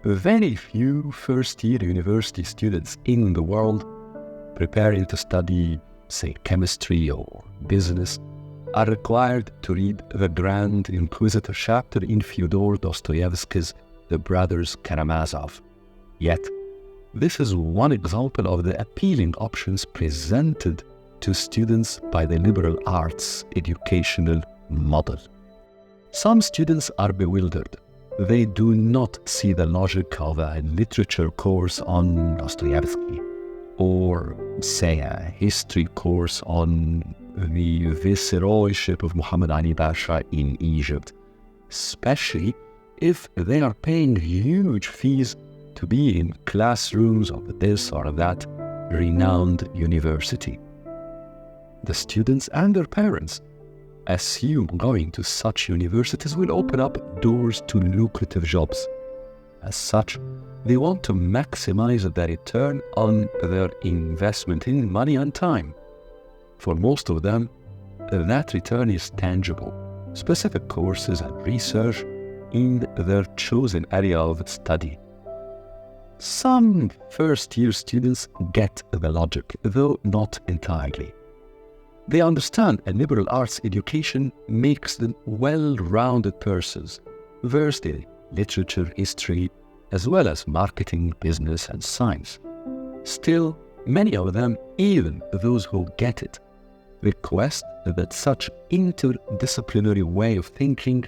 Very few first-year university students in the world preparing to study, say, chemistry or business are required to read the Grand Inquisitor chapter in Fyodor Dostoevsky's The Brothers Karamazov. Yet, this is one example of the appealing options presented to students by the liberal arts educational model. Some students are bewildered. They do not see the logic of a literature course on Dostoevsky, or say a history course on the viceroyship of Muhammad Ali Pasha in Egypt, especially if they are paying huge fees to be in classrooms of this or that renowned university. The students and their parents assume going to such universities will open up doors to lucrative jobs. As such, they want to maximize the return on their investment in money and time. For most of them, that return is tangible, specific courses and research in their chosen area of study. Some first-year students get the logic, though not entirely. They understand a liberal arts education makes them well-rounded persons, versed in literature, history, as well as marketing, business, and science. Still, many of them, even those who get it, request that such interdisciplinary way of thinking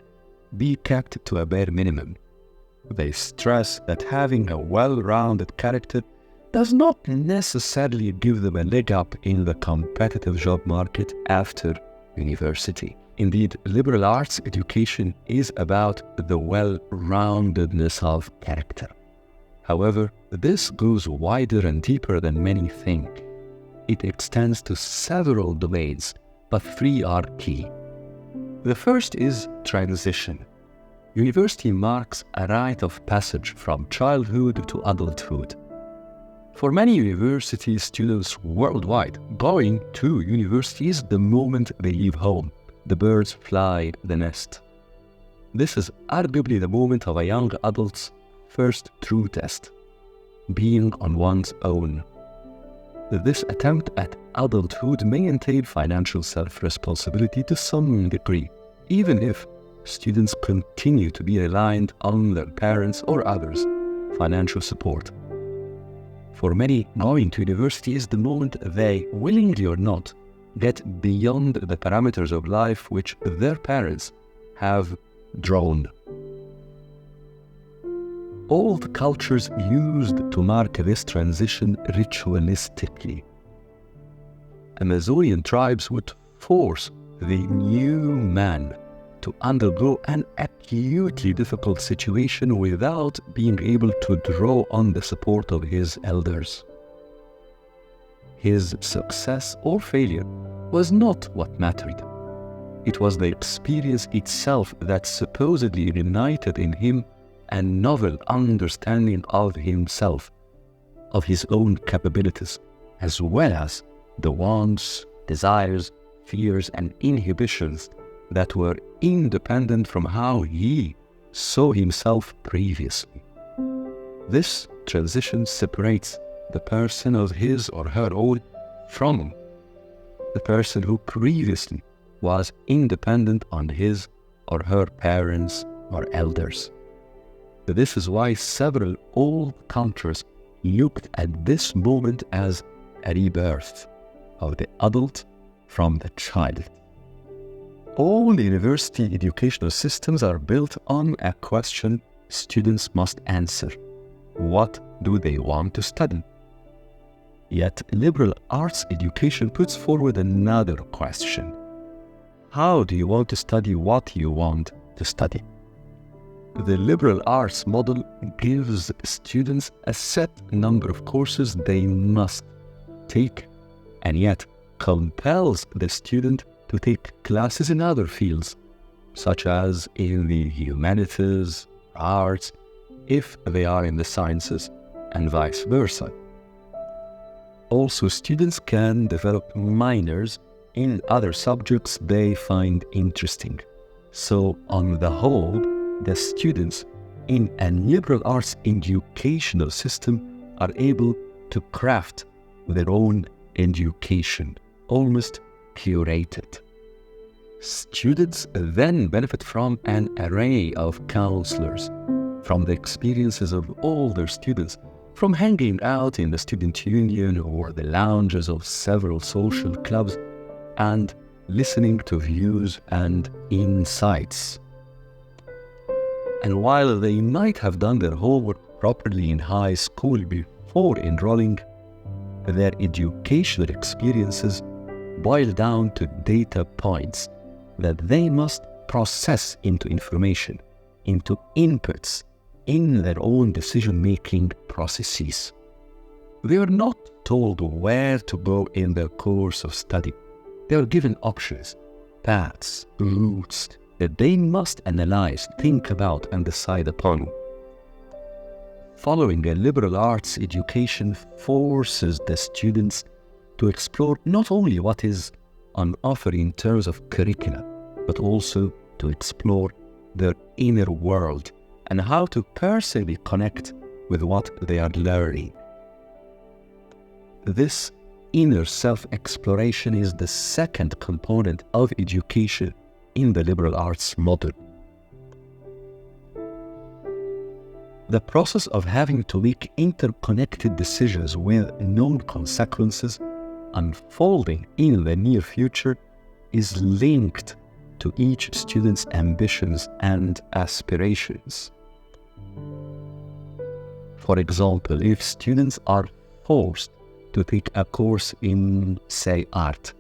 be kept to a bare minimum. They stress that having a well-rounded character does not necessarily give them a leg up in the competitive job market after university. Indeed, liberal arts education is about the well-roundedness of character. However, this goes wider and deeper than many think. It extends to several domains, but three are key. The first is transition. University marks a rite of passage from childhood to adulthood. For many university students worldwide, going to university is the moment they leave home. The birds fly the nest. This is arguably the moment of a young adult's first true test, being on one's own. This attempt at adulthood may entail financial self-responsibility to some degree, even if students continue to be reliant on their parents or others' financial support. For many, going to university is the moment they, willingly or not, get beyond the parameters of life which their parents have drawn. Old cultures used to mark this transition ritualistically. Amazonian tribes would force the new man to undergo an acutely difficult situation without being able to draw on the support of his elders. His success or failure was not what mattered. It was the experience itself that supposedly ignited in him a novel understanding of himself, of his own capabilities, as well as the wants, desires, fears, and inhibitions that were independent from how he saw himself previously. This transition separates the person of his or her own from the person who previously was independent on his or her parents or elders. This is why several old cultures looked at this moment as a rebirth of the adult from the child. All university educational systems are built on a question students must answer. What do they want to study? Yet liberal arts education puts forward another question. How do you want to study what you want to study? The liberal arts model gives students a set number of courses they must take, and yet compels the student to take classes in other fields, such as in the humanities, arts, if they are in the sciences, and vice versa. Also, students can develop minors in other subjects they find interesting. So, on the whole, the students in a liberal arts educational system are able to craft their own education, almost curated. Students then benefit from an array of counselors, from the experiences of older students, from hanging out in the student union or the lounges of several social clubs, and listening to views and insights. And while they might have done their homework properly in high school before enrolling, their educational experiences boil down to data points that they must process into information, into inputs in their own decision-making processes. They are not told where to go in their course of study. They are given options, paths, routes that they must analyze, think about, and decide upon. Following a liberal arts education forces the students to explore not only what is on offer in terms of curricula, but also to explore their inner world and how to personally connect with what they are learning. This inner self-exploration is the second component of education in the liberal arts model. The process of having to make interconnected decisions with known consequences unfolding in the near future is linked to each student's ambitions and aspirations. For example, if students are forced to take a course in, say, art,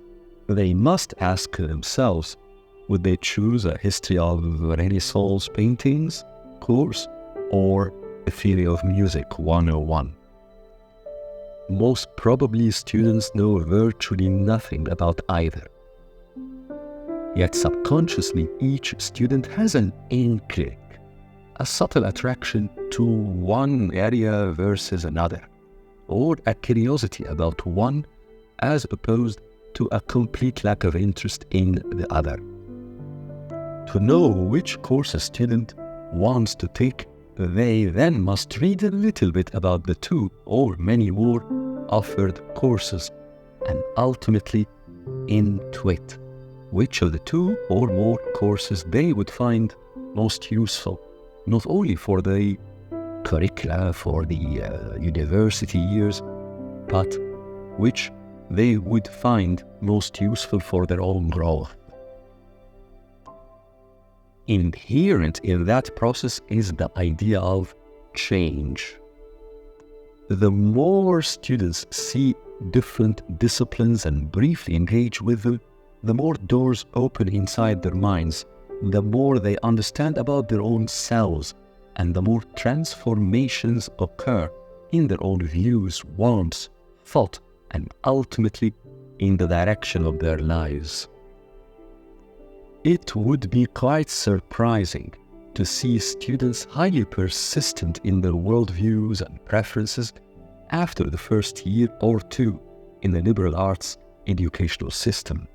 they must ask themselves, would they choose a history of Renaissance paintings course or a theory of music 101? Most probably students know virtually nothing about either. Yet subconsciously each student has an inkling, a subtle attraction to one area versus another, or a curiosity about one as opposed to a complete lack of interest in the other. To know which course a student wants to take, they then must read a little bit about the two or many more offered courses and ultimately intuit which of the two or more courses they would find most useful, not only for the curricula for the university years, but which they would find most useful for their own growth. Inherent in that process is the idea of change. The more students see different disciplines and briefly engage with them, the more doors open inside their minds, the more they understand about their own selves, and the more transformations occur in their own views, wants, thought, and ultimately in the direction of their lives. It would be quite surprising to see students highly persistent in their worldviews and preferences after the first year or two in the liberal arts educational system.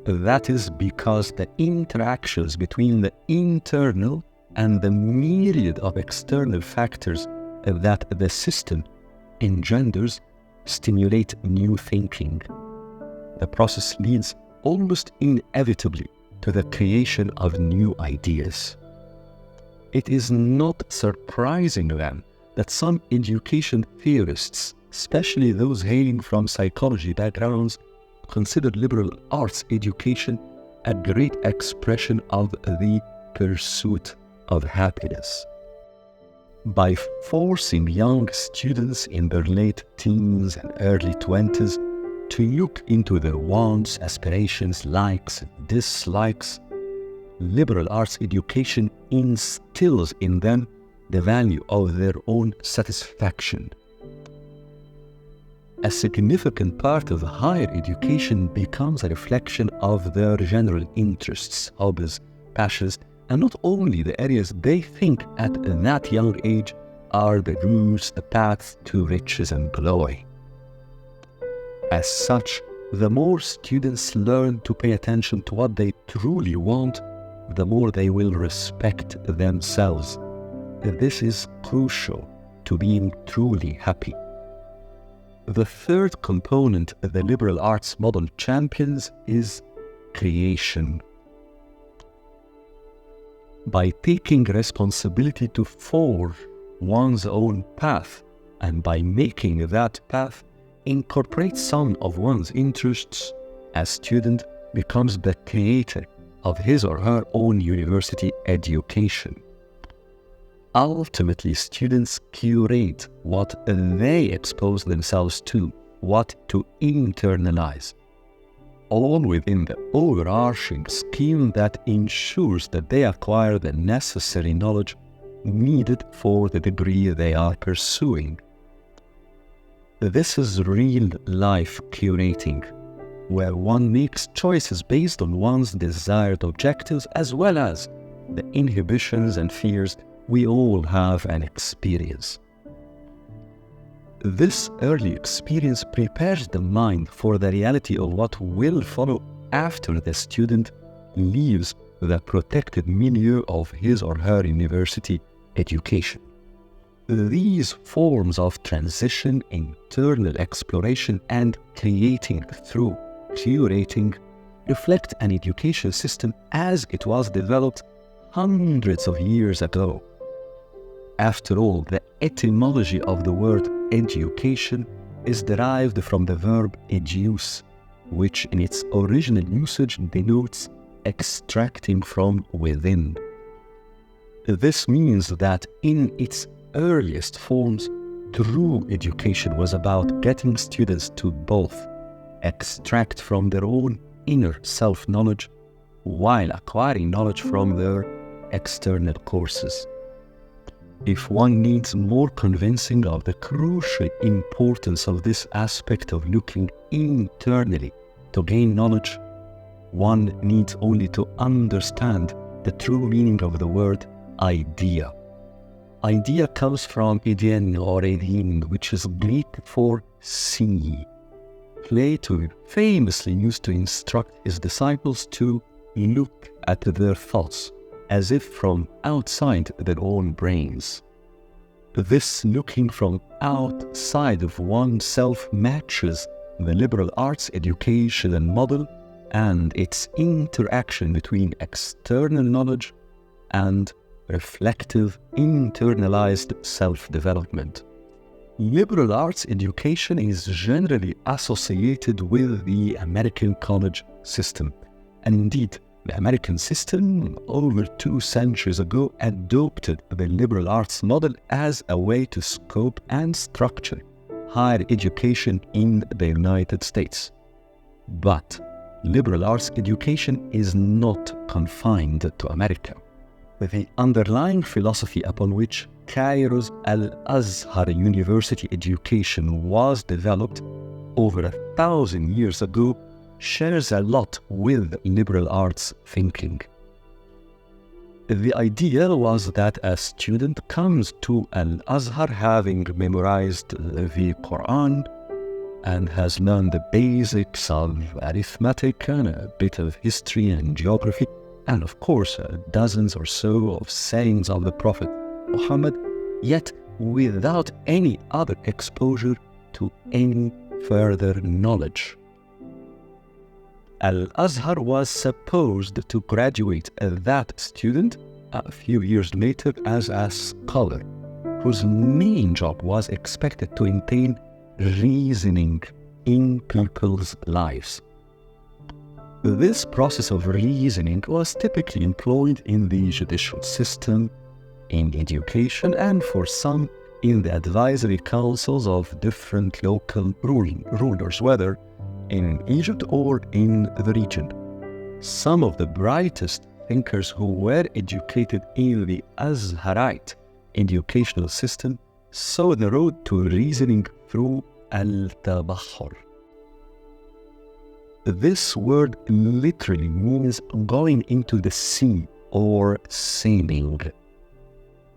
That is because the interactions between the internal and the myriad of external factors that the system engenders stimulate new thinking. The process leads almost inevitably to the creation of new ideas. It is not surprising then that some education theorists, especially those hailing from psychology backgrounds, consider liberal arts education a great expression of the pursuit of happiness. By forcing young students in their late teens and early 20s to look into their wants, aspirations, likes, and dislikes, liberal arts education instills in them the value of their own satisfaction. A significant part of higher education becomes a reflection of their general interests, hobbies, passions, and not only the areas they think at that young age are the routes, the paths to riches and glory. As such, the more students learn to pay attention to what they truly want, the more they will respect themselves. This is crucial to being truly happy. The third component the liberal arts model champions is creation. By taking responsibility to forge one's own path, and by making that path incorporate some of one's interests, a student becomes the creator of his or her own university education. Ultimately, students curate what they expose themselves to, what to internalize, all within the overarching scheme that ensures that they acquire the necessary knowledge needed for the degree they are pursuing. This is real-life curating, where one makes choices based on one's desired objectives as well as the inhibitions and fears we all have and experience. This early experience prepares the mind for the reality of what will follow after the student leaves the protected milieu of his or her university education. These forms of transition, internal exploration, and creating through curating reflect an education system as it was developed hundreds of years ago. After all, the etymology of the word education is derived from the verb educe, which in its original usage denotes extracting from within. This means that in its earliest forms, true education was about getting students to both extract from their own inner self-knowledge while acquiring knowledge from their external courses. If one needs more convincing of the crucial importance of this aspect of looking internally to gain knowledge, one needs only to understand the true meaning of the word idea. Idea comes from idein or idein, which is Greek for see. Plato famously used to instruct his disciples to look at their thoughts as if from outside their own brains. This looking from outside of oneself matches the liberal arts education model and its interaction between external knowledge and reflective, internalized self-development. Liberal arts education is generally associated with the American college system, and indeed, the American system over 2 centuries ago adopted the liberal arts model as a way to scope and structure higher education in the United States. But liberal arts education is not confined to America. The underlying philosophy upon which Cairo's al-Azhar University education was developed over 1,000 years ago shares a lot with liberal arts thinking. The idea was that a student comes to al-Azhar having memorized the Quran and has learned the basics of arithmetic and a bit of history and geography, and of course dozens or so of sayings of the Prophet Muhammad, yet without any other exposure to any further knowledge. Al-Azhar was supposed to graduate that student a few years later as a scholar, whose main job was expected to entail reasoning in people's lives. This process of reasoning was typically employed in the judicial system, in education, and for some in the advisory councils of different local rulers, whether in Egypt or in the region. Some of the brightest thinkers who were educated in the Azharite educational system saw the road to reasoning through al-Tabahhur. This word literally means going into the sea or sailing.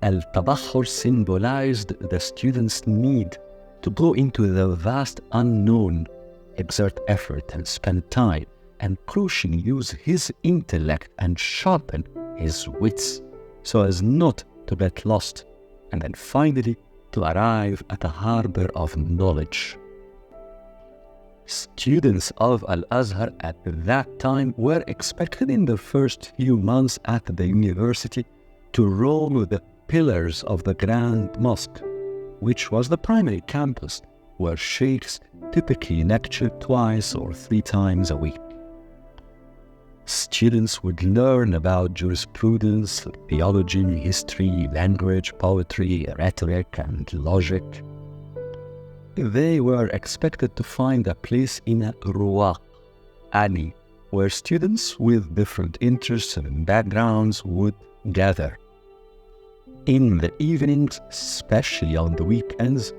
Al-Tabahhur symbolized the student's need to go into the vast unknown, exert effort and spend time and crucially use his intellect and sharpen his wits so as not to get lost, and then finally to arrive at a harbor of knowledge. Students of al-Azhar at that time were expected in the first few months at the university to roam the pillars of the Grand Mosque, which was the primary campus where sheikhs typically lectured twice or 3 times a week. Students would learn about jurisprudence, theology, history, language, poetry, rhetoric, and logic. They were expected to find a place in a ruwaq, alley, where students with different interests and backgrounds would gather. In the evenings, especially on the weekends,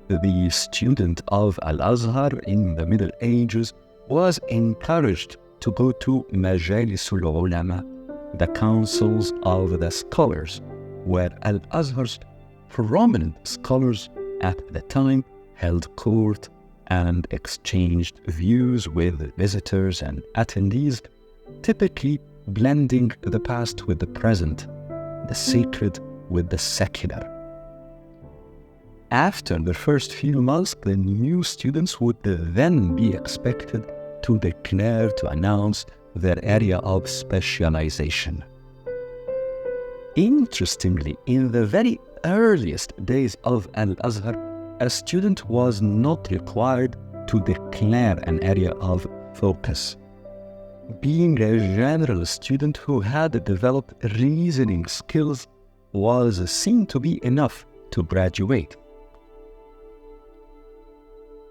the student of al-Azhar in the Middle Ages was encouraged to go to majalisul ulama, the councils of the scholars, where al-Azhar's prominent scholars at the time held court and exchanged views with visitors and attendees, typically blending the past with the present, the sacred with the secular. After the first few months, the new students would then be expected to declare, to announce their area of specialization. Interestingly, in the very earliest days of al-Azhar, a student was not required to declare an area of focus. Being a general student who had developed reasoning skills was seen to be enough to graduate.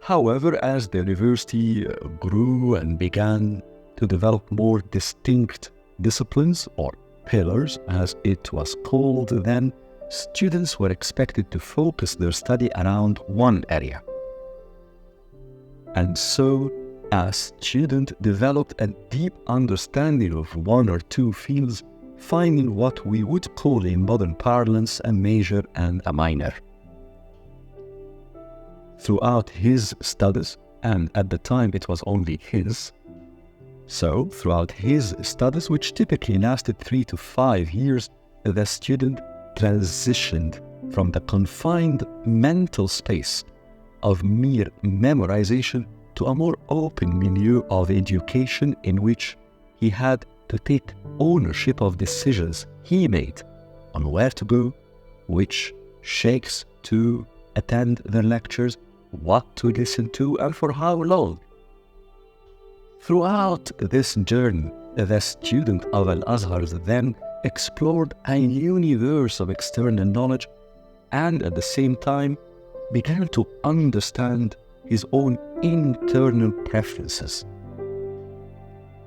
However, as the university grew and began to develop more distinct disciplines, or pillars as it was called then, students were expected to focus their study around one area. And so, a student developed a deep understanding of 1 or 2 fields, finding what we would call in modern parlance a major and a minor. Throughout his studies, and at the time it was only his, so throughout his studies, which typically lasted 3 to 5 years, the student transitioned from the confined mental space of mere memorization to a more open milieu of education in which he had to take ownership of decisions he made on where to go, which sheikhs to attend their lectures, what to listen to, and for how long. Throughout this journey, the student of al-Azhar then explored a universe of external knowledge and at the same time began to understand his own internal preferences.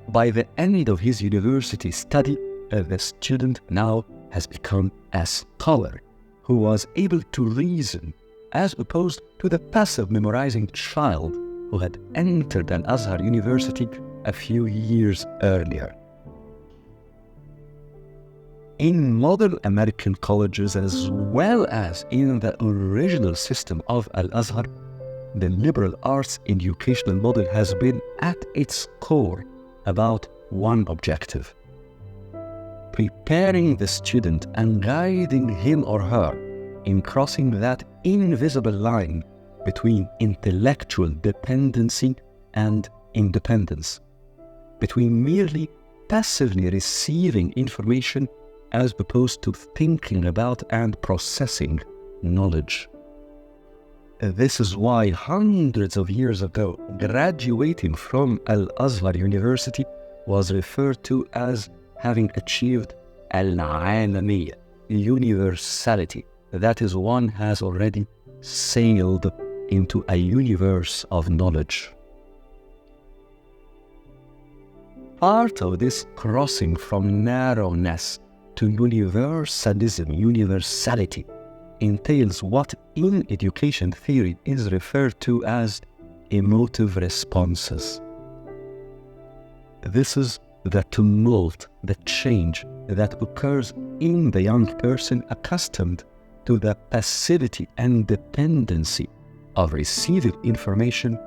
By the end of his university study, the student now has become a scholar who was able to reason, as opposed to the passive memorizing child who had entered al-Azhar University a few years earlier. In modern American colleges, as well as in the original system of al-Azhar, the liberal arts educational model has been at its core about one objective: preparing the student and guiding him or her in crossing that invisible line between intellectual dependency and independence, between merely passively receiving information as opposed to thinking about and processing knowledge. This is why hundreds of years ago, graduating from al-Azhar University was referred to as having achieved al-Alamiyya, universality. That is, one has already sailed into a universe of knowledge. Part of this crossing from narrowness to universalism, universality, entails what in education theory is referred to as emotive responses. This is the tumult, the change that occurs in the young person accustomed to the passivity and dependency of receiving information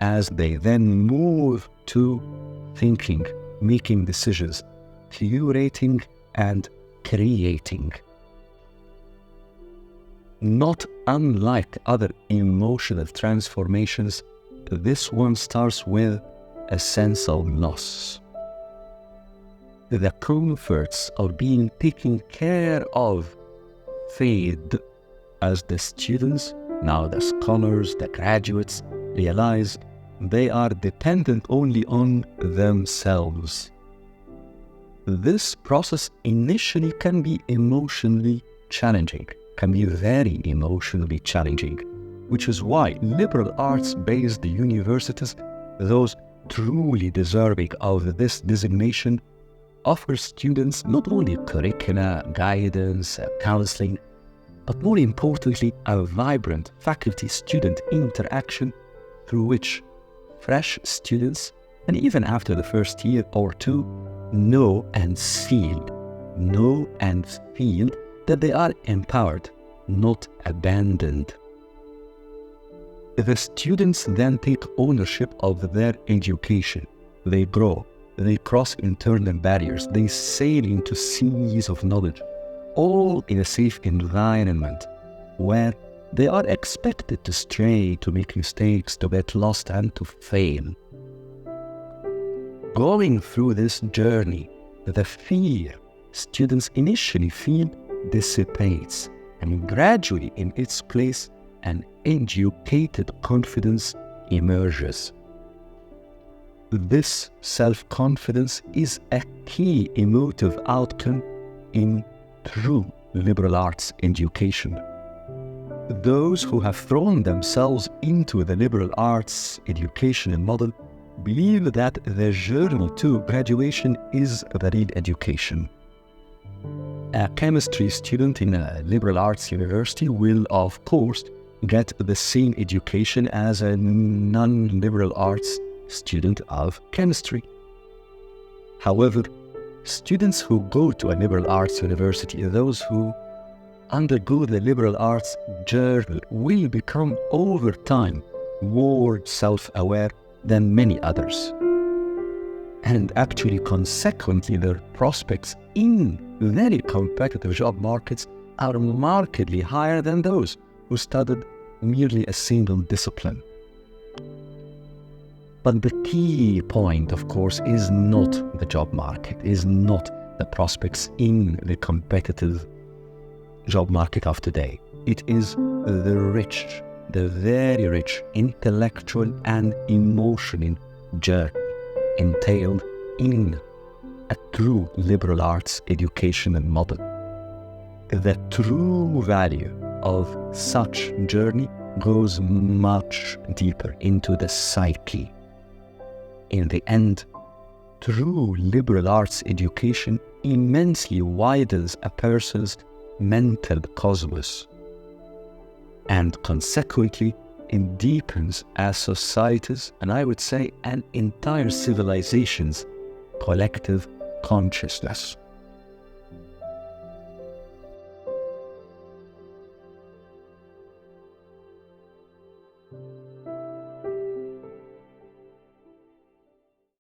as they then move to thinking, making decisions, curating and creating. Not unlike other emotional transformations, this one starts with a sense of loss. The comforts of being taken care of fade as the students, now the scholars, the graduates, realize they are dependent only on themselves. This process initially can be emotionally challenging, can be very emotionally challenging, which is why liberal arts-based universities, those truly deserving of this designation, offer students not only curricula, guidance, counseling, but more importantly, a vibrant faculty-student interaction through which fresh students, and even after the first year or two, know and feel that they are empowered, not abandoned. The students then take ownership of their education. They grow, they cross internal barriers, they sail into seas of knowledge, all in a safe environment where they are expected to stray, to make mistakes, to get lost and to fail. Going through this journey, the fear students initially feel dissipates, and gradually in its place an educated confidence emerges. This self-confidence is a key emotive outcome in true liberal arts education. Those who have thrown themselves into the liberal arts education model believe that the journey to graduation is the real education. A chemistry student in a liberal arts university will, of course, get the same education as a non-liberal arts student of chemistry. However, students who go to a liberal arts university, those who undergo the liberal arts journey, will become over time more self-aware than many others. And actually, consequently, their prospects in very competitive job markets are markedly higher than those who studied merely a single discipline. But the key point, of course, is not the job market, is not the prospects in the competitive job market of today. It is the rich, the very rich intellectual and emotional journey entailed in a true liberal arts educational model. The true value of such journey goes much deeper into the psyche. In the end, true liberal arts education immensely widens a person's mental cosmos, and consequently it deepens a society's, and I would say an entire civilization's, collective consciousness.